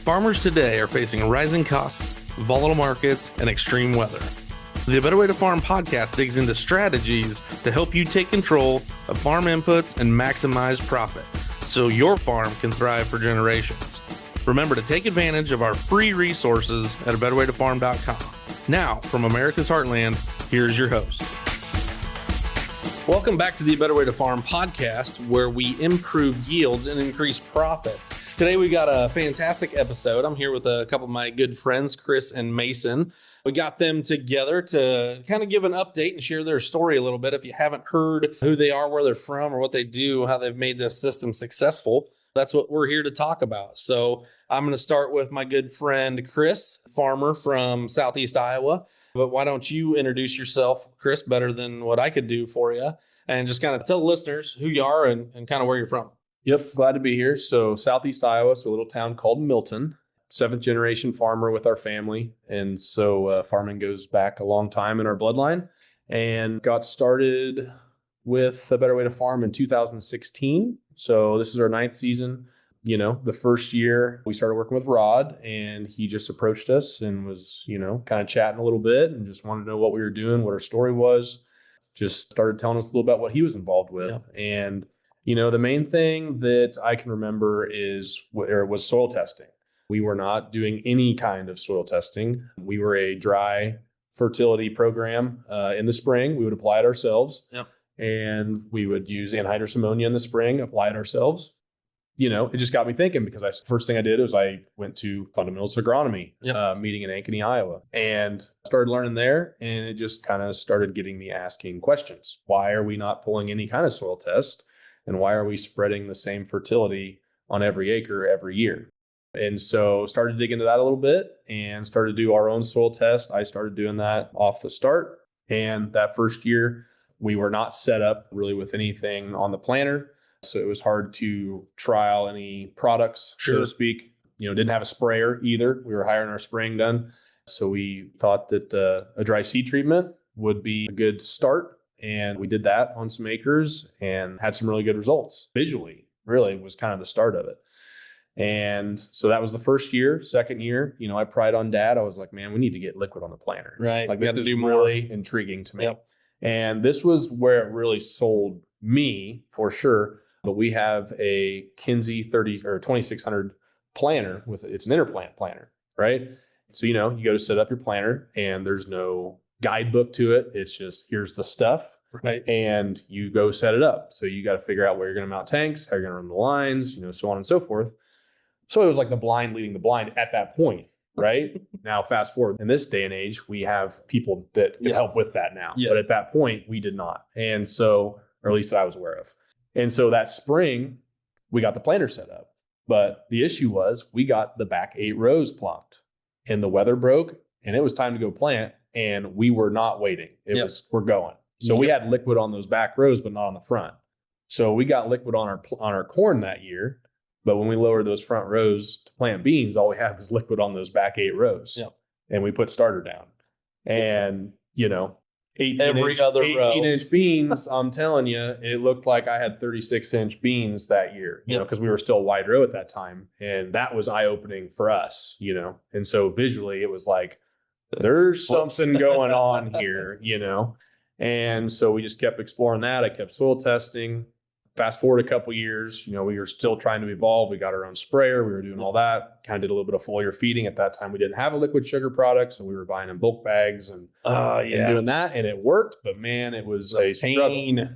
Farmers today are facing rising costs, volatile markets, and extreme weather. The A Better Way to Farm podcast digs into strategies to help you take control of farm inputs and maximize profit so your farm can thrive for generations. Remember to take advantage of our free resources at abetterwaytofarm.com. Now, from America's Heartland, here's your host. Welcome back to the A Better Way to Farm podcast, where we improve yields and increase profits. Today, we got a fantastic episode. I'm here with a couple of my good friends, Chris and Mason. We got them together to kind of give an update and share their story a little bit. If you haven't heard who they are, where they're from, or what they do, how they've made this system successful, that's what we're here to talk about. So I'm going to start with my good friend, Chris, farmer from Southeast Iowa. But why don't you introduce yourself, Chris, better than what I could do for you, and just kind of tell the listeners who you are and kind of where you're from. Yep, glad to be here. So Southeast Iowa, so a little town called Milton, 7th generation farmer with our family. And so farming goes back a long time in our bloodline, and got started with A Better Way to Farm in 2016. So this is our 9th season. You know, the first year we started working with Rod, and he just approached us and was, kind of chatting a little bit and just wanted to know what we were doing, what our story was. Just started telling us a little about what he was involved with. Yeah. And, the main thing that I can remember was soil testing. We were not doing any kind of soil testing. We were a dry fertility program. In the spring, we would apply it ourselves. Yep. And we would use anhydrous ammonia in the spring, apply it ourselves. It just got me thinking, because first thing I did was I went to Fundamentals of Agronomy meeting in Ankeny, Iowa, and started learning there. And it just kind of started getting me asking questions. Why are we not pulling any kind of soil test? And why are we spreading the same fertility on every acre every year? And so started to dig into that a little bit and started to do our own soil test. I started doing that off the start. And that first year, we were not set up really with anything on the planter. So it was hard to trial any products, so to speak. Didn't have a sprayer either. We were hiring our spraying done. So we thought that a dry seed treatment would be a good start. And we did that on some acres and had some really good results. Visually, really was kind of the start of it. And so that was the first year. Second year, I pried on Dad. I was like, man, we need to get liquid on the planter. Right. Like, that is really intriguing to me. Yep. And this was where it really sold me for sure. But we have a Kinsey 2600 planter it's an interplant planter, right? So, you go to set up your planter and there's no guidebook to it. It's just, here's the stuff, right? And you go set it up. So you got to figure out where you're going to mount tanks, how you're going to run the lines, so on and so forth. So it was like the blind leading the blind at that point, right? Now, fast forward in this day and age, we have people that can help with that now. Yeah. But at that point, we did not. And so, or at least that I was aware of. And so that spring, we got the planter set up. But the issue was we got the back 8 rows plunked, and the weather broke, and it was time to go plant, and we were not waiting. We're going. So we had liquid on those back rows, but not on the front. So we got liquid on our corn that year. But when we lowered those front rows to plant beans, all we had was liquid on those back 8 rows. Yep. And we put starter down. And, 18-inch beans, I'm telling you, it looked like I had 36-inch beans that year, because we were still wide row at that time. And that was eye-opening for us, And so visually, it was like, there's something going on here, And so we just kept exploring that. I kept soil testing. Fast forward a couple years, we were still trying to evolve. We got our own sprayer. We were doing all that. Kind of did a little bit of foliar feeding. At that time, we didn't have a liquid sugar product, so we were buying in bulk bags and doing that. And it worked, but man, it was a struggle.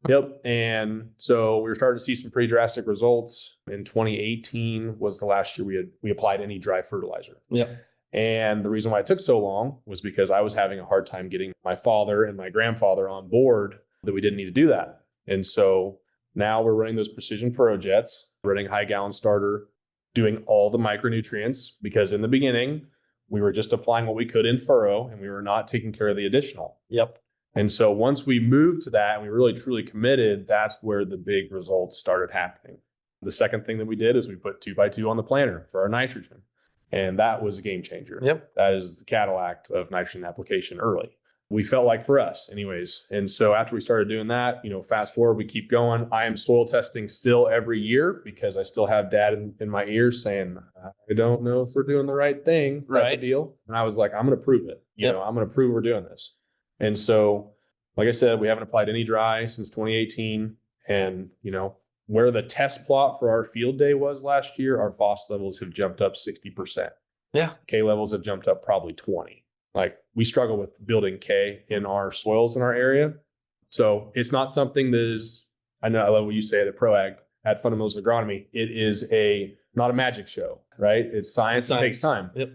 Yep. And so we were starting to see some pretty drastic results. In 2018 was the last year we applied any dry fertilizer. Yep. And the reason why it took so long was because I was having a hard time getting my father and my grandfather on board that we didn't need to do that. And so now we're running those precision furrow jets, running high gallon starter, doing all the micronutrients, because in the beginning, we were just applying what we could in furrow and we were not taking care of the additional. Yep. And so once we moved to that and we really truly committed, that's where the big results started happening. The second thing that we did is we put 2x2 on the planter for our nitrogen. And that was a game changer. Yep. That is the Cadillac of nitrogen application early. we felt like for us anyways. And so after we started doing that, fast forward, we keep going. I am soil testing still every year because I still have dad in my ears saying, I don't know if we're doing the right thing, type of deal. And I was like, I'm going to prove it. I'm going to prove we're doing this. And so, like I said, we haven't applied any dry since 2018. And, where the test plot for our field day was last year, our phos levels have jumped up 60%. Yeah. K levels have jumped up probably 20. Like, we struggle with building K in our soils in our area. So it's not something that is, I know I love what you say at ProAg at Fundamentals of Agronomy. It is not a magic show, right? It's science. It takes time. Yep.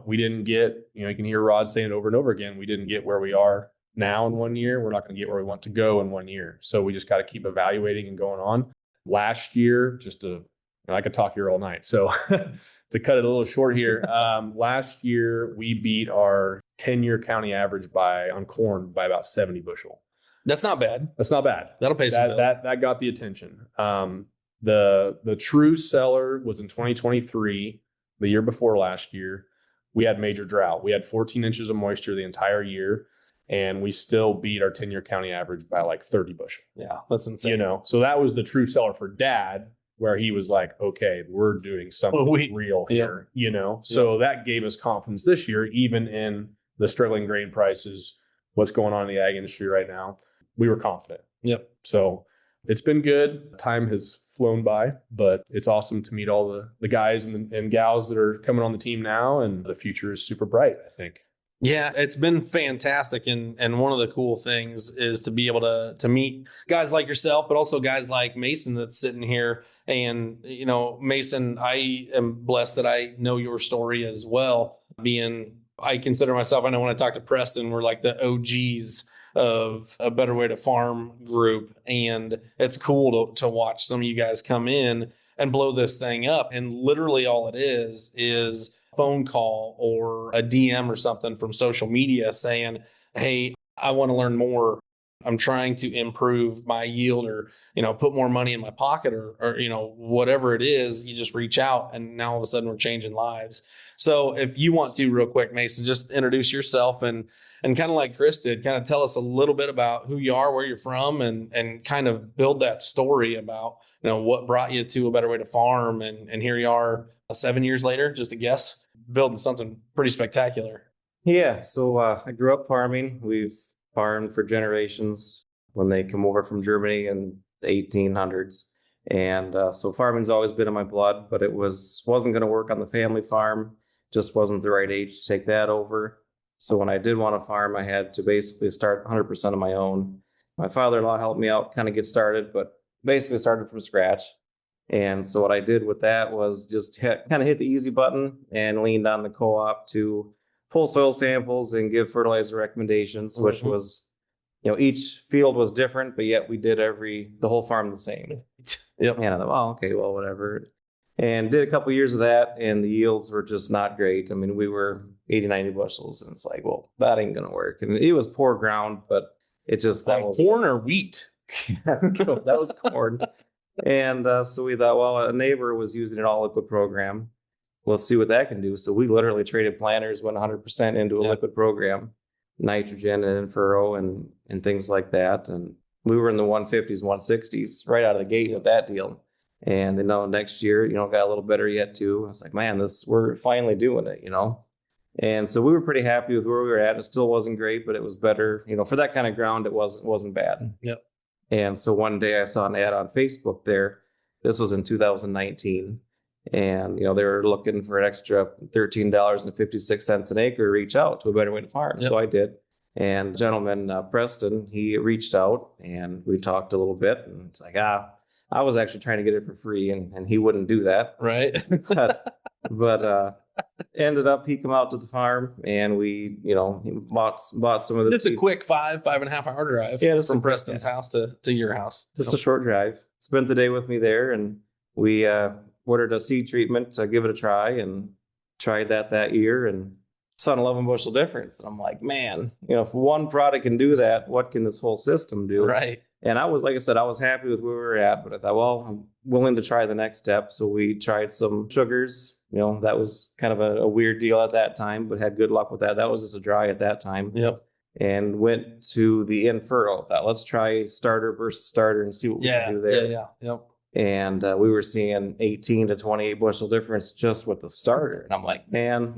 We didn't get, you can hear Rod saying it over and over again. We didn't get where we are now in 1 year. We're not going to get where we want to go in 1 year. So we just got to keep evaluating and going on. Last year, I could talk here all night. So to cut it a little short here, last year we beat our 10-year county average on corn by about 70 bushel. That's not bad. That's not bad. That'll pay some. That got the attention. The true seller was in 2023, the year before last year. We had major drought. We had 14 inches of moisture the entire year, and we still beat our 10-year county average by like 30 bushel. Yeah, that's insane. So that was the true seller for dad, where he was like, okay, we're doing something real here, So that gave us confidence this year, even in the struggling grain prices, what's going on in the ag industry right now. We were confident. Yep. So it's been good. Time has flown by, but it's awesome to meet all the guys and gals that are coming on the team now, and the future is super bright, I think. Yeah, it's been fantastic. And one of the cool things is to be able to meet guys like yourself, but also guys like Mason that's sitting here. And, Mason, I am blessed that I know your story as well. I consider myself, I know when I talk to Preston, we're like the OGs of A Better Way to Farm group. And it's cool to watch some of you guys come in and blow this thing up. And literally all it is phone call or a DM or something from social media saying, hey, I want to learn more. I'm trying to improve my yield or, put more money in my pocket or, whatever it is, you just reach out and now all of a sudden we're changing lives. So if you want to real quick, Mason, just introduce yourself and kind of like Chris did, kind of tell us a little bit about who you are, where you're from, and kind of build that story about, what brought you to A Better Way to Farm. And here you are 7 years later, just a guess, building something pretty spectacular. Yeah. So I grew up farming. We've farmed for generations when they come over from Germany in the 1800s. And so farming's always been in my blood, but it wasn't going to work on the family farm. Just wasn't the right age to take that over. So when I did want to farm, I had to basically start 100% on my own. My father-in-law helped me out, kind of get started, but basically started from scratch. And so what I did with that was just hit the easy button and leaned on the co-op to pull soil samples and give fertilizer recommendations, which was, each field was different, but yet we did the whole farm the same. Yep. And I thought, okay, well, whatever. And did a couple of years of that, and the yields were just not great. I mean, we were 80, 90 bushels, and it's like, well, that ain't going to work. And it was poor ground, but it just, that was corn or wheat. That was corn. And so we thought, well, a neighbor was using an all liquid program. Let's see what that can do. So we literally traded planters, went 100% into a liquid program, nitrogen and furrow and things like that. And we were in the 150s, 160s right out of the gate with that deal. And then next year, got a little better yet too. It's like, man, we're finally doing it, And so we were pretty happy with where we were at. It still wasn't great, but it was better. For that kind of ground, it wasn't bad. Yep. And so one day I saw an ad on Facebook there. This was in 2019. And, they were looking for an extra $13.56 an acre, reach out to A Better Way to Farm. Yep. So I did. And gentleman, Preston, he reached out and we talked a little bit. And it's like, I was actually trying to get it for free and he wouldn't do that. Right. but ended up, he come out to the farm and we, he bought some of the. Just a quick 5.5 hour drive from Preston's house to your house. Just a short drive. Spent the day with me there and we ordered a seed treatment to give it a try and tried that year and saw an 11 bushel difference. And I'm like, man, if one product can do that, what can this whole system do? Right. And I was, like I said, I was happy with where we were at, but I thought, well, I'm willing to try the next step. So we tried some sugars. That was kind of a weird deal at that time, but had good luck with that. That was just a dry at that time. Yep. and went to the infertile. Thought, let's try starter versus starter and see what we can do there. Yep. And we were seeing 18 to 28 bushel difference just with the starter. And I'm like, man,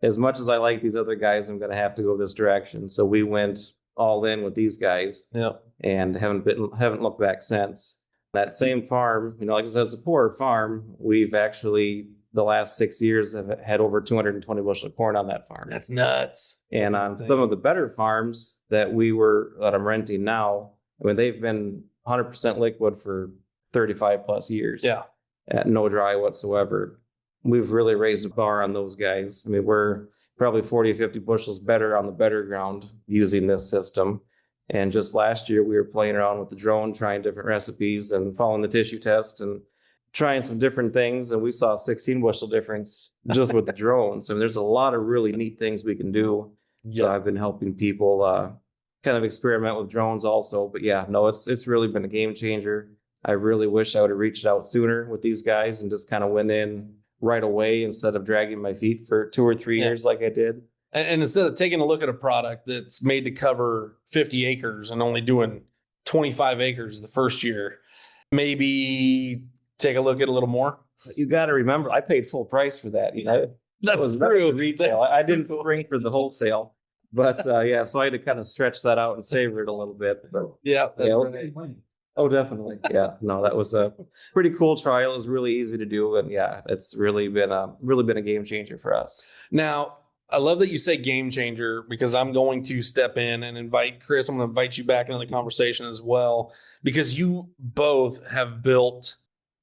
as much as I like these other guys, I'm going to have to go this direction. So we went all in with these guys. Yep. And haven't looked back since. That same farm, like I said, it's a poor farm. We've actually, the last 6 years, have had over 220 bushel of corn on that farm. That's nuts. And on some of the better farms that I'm renting now, I mean, they've been 100% liquid for 35 plus years. Yeah. At no dry whatsoever. We've really raised the bar on those guys. I mean, we're probably 40 or 50 bushels better on the better ground using this system. And just last year, we were playing around with the drone, trying different recipes and following the tissue test and trying some different things. And we saw a 16 bushel difference just with the drone. So there's a lot of really neat things we can do. Yeah. So I've been helping people kind of experiment with drones also. But yeah, no, it's really been a game changer. I really wish I would have reached out sooner with these guys and just kind of went in right away instead of dragging my feet for 2 or 3 years like I did. And instead of taking a look at a product that's made to cover 50 acres and only doing 25 acres the first year, maybe take a look at a little more. You got to remember, I paid full price for that. That's was true. Retail. I didn't spring for the wholesale, but so I had to kind of stretch that out and savor it a little bit. But right. Oh, definitely. Yeah. No, that was a pretty cool trial. It was really easy to do, and yeah, it's really been a game changer for us. Now, I love that you say game changer, because I'm going to step in and invite Chris. I'm going to invite you back into the conversation as well, because you both have built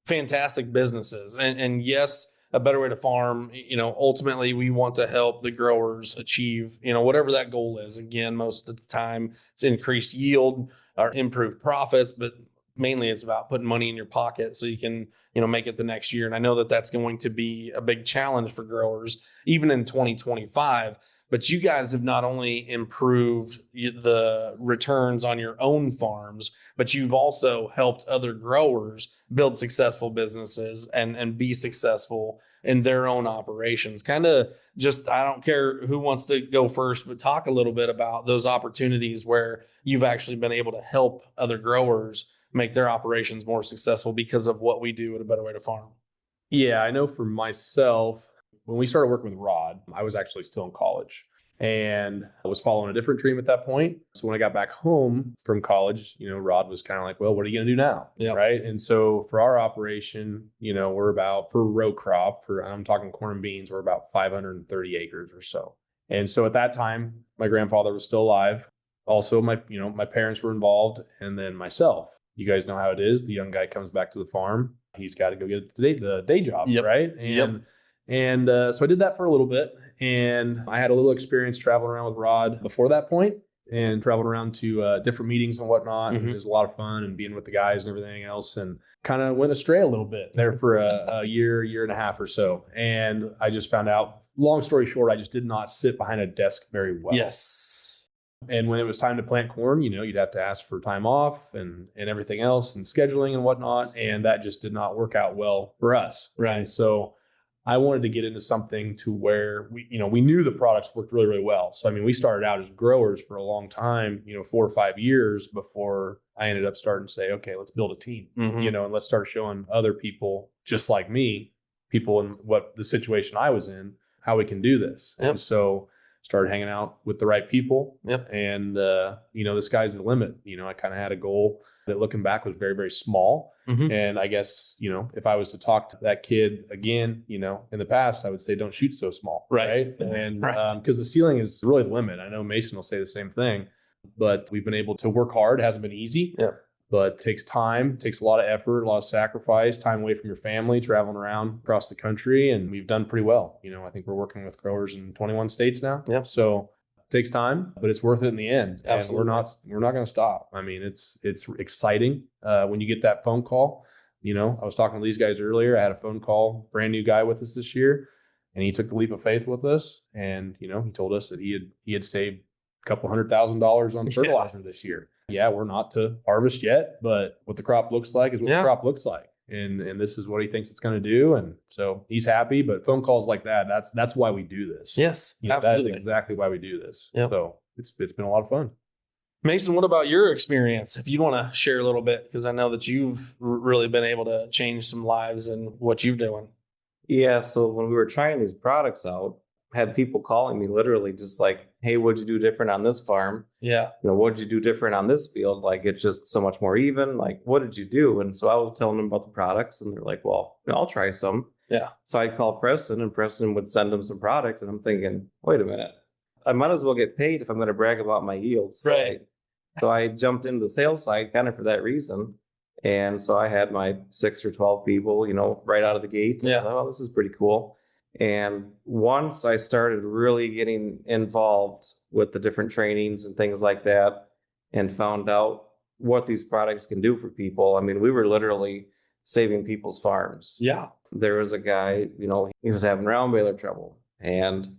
fantastic businesses. And yes, A Better Way to Farm, ultimately we want to help the growers achieve, whatever that goal is. Again, most of the time it's increased yield or improved profits, but mainly it's about putting money in your pocket so you can, make it the next year. And I know that that's going to be a big challenge for growers, even in 2025. But you guys have not only improved the returns on your own farms, but you've also helped other growers build successful businesses and be successful in their own operations. Kind of just, I don't care who wants to go first, but talk a little bit about those opportunities where you've actually been able to help other growers make their operations more successful because of what we do at A Better Way to Farm. Yeah, I know for myself, when we started working with Rod, I was actually still in college and I was following a different dream at that point. So when I got back home from college, Rod was kind of like, well, what are you going to do now? Yeah. Right. And so for our operation, we're about, for row crop, I'm talking corn and beans, we're about 530 acres or so. And so at that time, my grandfather was still alive. Also, my parents were involved, and then myself. You guys know how it is. The young guy comes back to the farm. He's got to go get the day job, right? And so I did that for a little bit. And I had a little experience traveling around with Rod before that point, and traveled around to different meetings and whatnot. Mm-hmm. And it was a lot of fun and being with the guys and everything else, and kind of went astray a little bit there for a year and a half or so. And I just found out, long story short, I just did not sit behind a desk very well. Yes. And when it was time to plant corn, you'd have to ask for time off and everything else and scheduling and whatnot. And that just did not work out well for us. Right. And so I wanted to get into something to where we knew the products worked really, really well. So, we started out as growers for a long time, 4 or 5 years before I ended up starting to say, okay, let's build a team, mm-hmm. And let's start showing other people just like me, people in what the situation I was in, how we can do this. Yep. And so started hanging out with the right people. Yep. And, the sky's the limit. I kind of had a goal that, looking back, was very, very small. Mm-hmm. And I guess, if I was to talk to that kid again, in the past, I would say, don't shoot so small. Right. And because the ceiling is really the limit. I know Mason will say the same thing, but we've been able to work hard. It hasn't been easy. Yeah. But it takes time, takes a lot of effort, a lot of sacrifice, time away from your family, traveling around across the country. And we've done pretty well. I think we're working with growers in 21 states now. Yeah. So it takes time, but it's worth it in the end. Absolutely. And we're not going to stop. It's exciting when you get that phone call. I was talking to these guys earlier. I had a phone call, brand new guy with us this year, and he took the leap of faith with us. And, he told us that he had saved a couple $100,000 on fertilizer this year. Yeah, we're not to harvest yet, but what the crop looks like is what the crop looks like. And this is what he thinks it's going to do. And so he's happy, but phone calls like that, that's why we do this. Yes, that is exactly why we do this. Yep. So it's been a lot of fun. Mason, what about your experience? If you want to share a little bit, because I know that you've really been able to change some lives and what you're doing. Yeah, so when we were trying these products out, I had people calling me literally just like, hey, what'd you do different on this farm? Yeah. What'd you do different on this field? Like, it's just so much more even. Like, what did you do? And so I was telling them about the products, and they're like, well, I'll try some. Yeah. So I'd call Preston, and Preston would send them some product. And I'm thinking, wait a minute, I might as well get paid if I'm going to brag about my yields. Right. So I jumped into the sales side kind of for that reason. And so I had my 6 or 12 people, right out of the gate. Yeah. I thought, oh, this is pretty cool. And once I started really getting involved with the different trainings and things like that, and found out what these products can do for people, I mean, we were literally saving people's farms. Yeah. There was a guy, he was having round baler trouble. And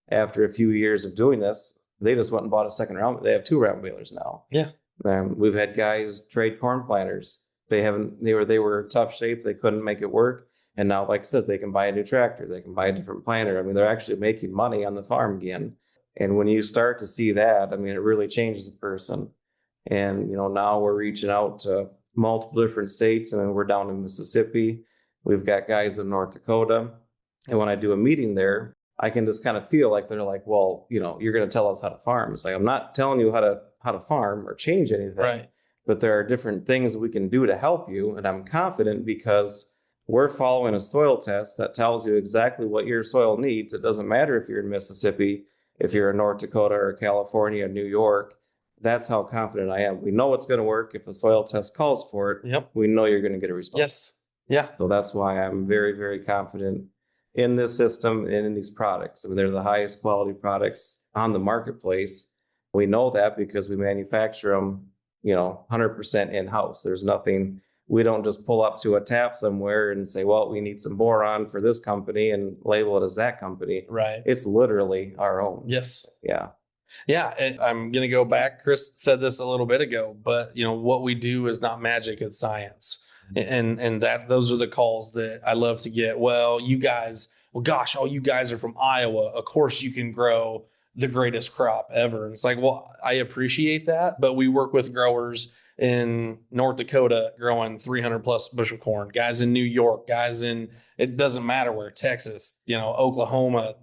after a few years of doing this, they just went and bought a second round. They have 2 round balers now. Yeah. We've had guys trade corn planters. They were in tough shape. They couldn't make it work. And now, like I said, they can buy a new tractor. They can buy a different planter. I mean, they're actually making money on the farm again. And when you start to see that, I mean, it really changes a person. And, now we're reaching out to multiple different states. I mean, we're down in Mississippi. We've got guys in North Dakota. And when I do a meeting there, I can just kind of feel like they're like, well, you're going to tell us how to farm. It's like, I'm not telling you how to farm or change anything. Right. But there are different things that we can do to help you. And I'm confident because we're following a soil test that tells you exactly what your soil needs. It doesn't matter if you're in Mississippi, if you're in North Dakota or California, New York. That's how confident I am. We know it's going to work. If a soil test calls for it, Yep. we know you're going to get a response. Yes. Yeah. So that's why I'm very, very confident in this system and in these products. I mean, they're the highest quality products on the marketplace. We know that because we manufacture them, 100% in-house. There's nothing, we don't just pull up to a tap somewhere and say, well, we need some boron for this company and label it as that company. Right. It's literally our own. Yes. Yeah. Yeah. And I'm going to go back. Chris said this a little bit ago, but what we do is not magic, it's science. And that those are the calls that I love to get. Well, you guys, gosh, all you guys are from Iowa. Of course you can grow the greatest crop ever. And it's like, well, I appreciate that, but we work with growers in North Dakota growing 300 plus bushel corn, guys in New York, guys in, it doesn't matter where, Texas, Oklahoma,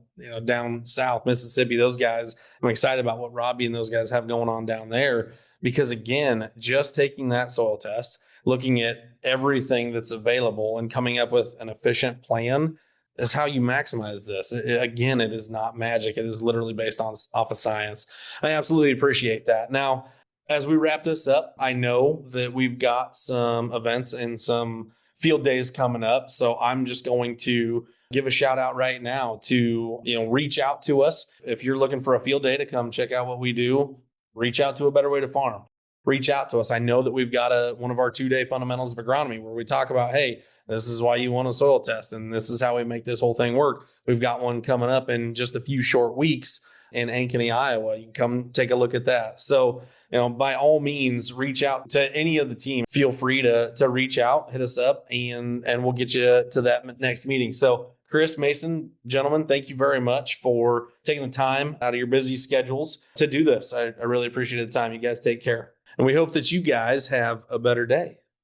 down south, Mississippi, those guys. I'm excited about what Robbie and those guys have going on down there, because again, just taking that soil test, looking at everything that's available and coming up with an efficient plan is how you maximize this. Again, it is not magic. It is literally based off of science. I absolutely appreciate that. Now, as we wrap this up, I know that we've got some events and some field days coming up. So I'm just going to give a shout out right now to, reach out to us. If you're looking for a field day to come check out what we do, reach out to A Better Way to Farm. Reach out to us. I know that we've got one of our 2-day fundamentals of agronomy where we talk about, hey, this is why you want a soil test, and this is how we make this whole thing work. We've got one coming up in just a few short weeks in Ankeny, Iowa. You can come take a look at that. So, by all means, reach out to any of the team. Feel free to reach out, hit us up, and we'll get you to that next meeting. So, Chris, Mason, gentlemen, thank you very much for taking the time out of your busy schedules to do this. I really appreciate the time. You guys take care. And we hope that you guys have a better day.